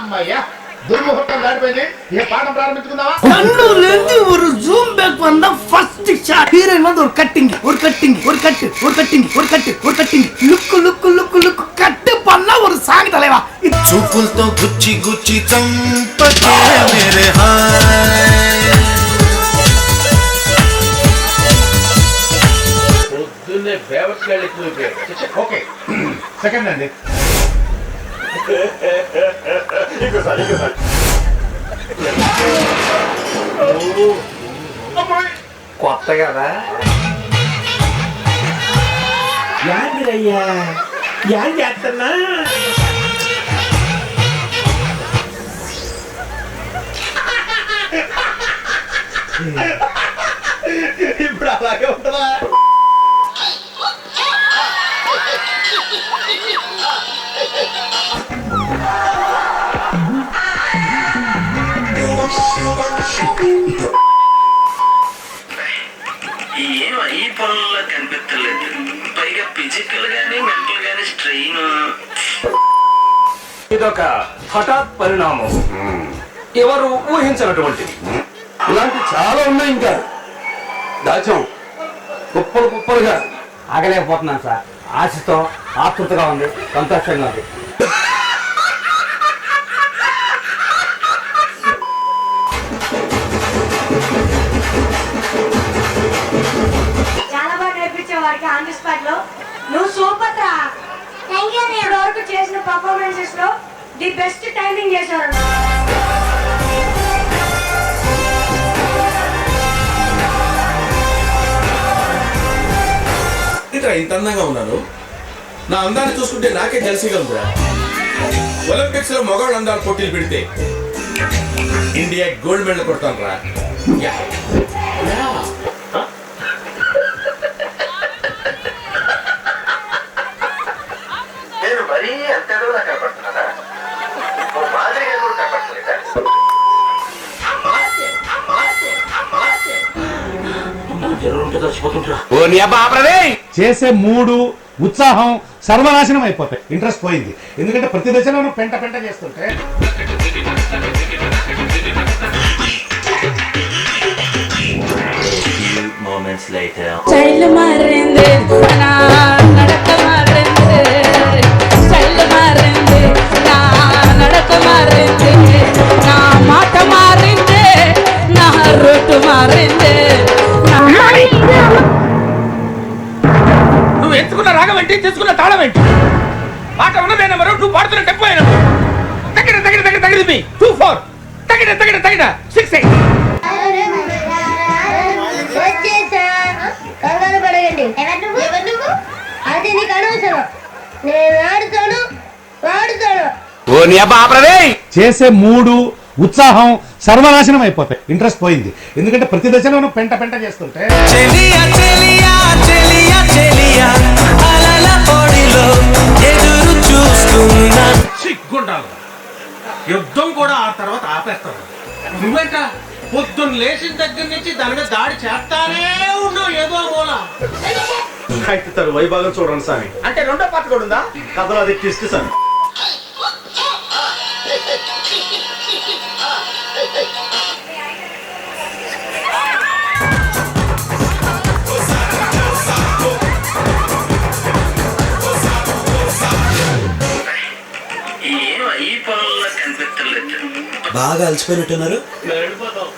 అమ్మయ్యా దుర్ముహూర్తం దాటిపోయింది. ఏ పాఠం ప్రారంభించుకుందామా? கண்ணுலேருந்து ஒரு ஜூம் பேக் வந்தா ஃபர்ஸ்ட் ஷாட் ஹீரோயின் வந்து ஒரு கட்டிங் ஒரு கட்டிங் ஒரு கட்டு ஒரு கட்டிங் ஒரு கட்டு ஒரு cutting look look look look கட்டு பண்ணா ஒரு சாங் தலைவா. చూపులతో గుచ్చి గుచ్చి చంపకే మేరే హాయ్ పొద్దున్నే బేవర్స్గా ఎక్కువైపోయాడు. ఓకే సెకండ్ అండి. ఇంకోసారి కొత్త కదా యాందిరయ్యా యాన్ చేస్తున్నా ఇప్పుడు అలాగే ఉంటుందా? ఏమో ఈ పనుల్లో కనిపించలేదు. పైగా ఫిజికల్ గానీ మెంటల్ గానీ స్ట్రెయిన్. ఇదొక హఠాత్ పరిణామం, ఎవరు ఊహించినటువంటిది. ఇలాంటి చాలా ఉన్నాయి. ఇంకా దాచాం కుప్పలు కుప్పలుగా. ఆగలేకపోతున్నాను సార్. ఆశతో ఆతృతగా ఉంది, సంతోషంగా ఉంది. చాలా బాగా నేర్పించే వారికి ఆన్ ది స్పాట్ లో నువ్వు సూపర్ రా. Thank you. నేను వరకు చేసిన పర్ఫార్మెన్సెస్ లో ది బెస్ట్ టైమింగ్ చేశారు. ఇంత అందంగా ఉన్నాను. నా అందాన్ని చూసుకుంటే నాకే జలసిగా ఉందిరా. ఒలింపిక్స్ లో మగవాళ్ళ అందాలు పోటీలు పెడితే ఇండియా గోల్డ్ మెడల్ కొడతాను రా. నేను మరీ అంత ఎదవలా కనపడుతున్నారా? మాదిరిగా కూడా కనపడలేదా? చేసే మూడు ఉత్సాహం సర్వనాశనం అయిపోతాయి. ఇంట్రెస్ట్ పోయింది. ఎందుకంటే ప్రతి దశలోనూ పెంట పెంట చేస్తుంటే స్టైల్ మారింది, నా నడక మారింది. స్టైల్ మారింది, నా నడక మారింది. నా మాట మారింది, నా రూట్ మారింది. నువ్వు ఎంచుకున్న రాగం ఏంటి, చేసుకున్న తాళం ఏంటి? మాట ఉన్నదే నెంబరు, నువ్వు పాడుతున్న టెంపో అయినా తగిన తగిన తగిన తగిన మీ 2-4 తగిన తగిన తగిన 6-8. కంగారు పడగండి. అది నీకు అనవసరం. నేను వాడుతాను చేసే మూడు ఉత్సాహం సర్వనాశనం అయిపోతాయి. ఇంట్రెస్ట్ పోయింది. ఎందుకంటే ప్రతి దశలోనూ పెంట పెంట చేస్తుంటే చెలియా చెలియా చెలియా చెలియా అలల పొడిలో ఎదురు చూస్తున్నా. సిగ్గుండాలి. యుద్ధం కూడా ఆ తర్వాత ఆపేస్తాను. నువ్వేంట పొద్దున్న లేచిన దగ్గర నుంచి దాని మీద దాడి చేస్తానే ఉన్నావు ఏదో మూల. అయితే తను వైభాగం చూడండి సామి. అంటే రెండో పార్ట్ కూడా ఉందా? కథలో అది ట్విస్ట్ సామి. ఏమో ఈ పనుల్లో కనిపించలేదు. బాగా అలసిపోయినట్టున్నారు. వెళ్ళిపోతాం.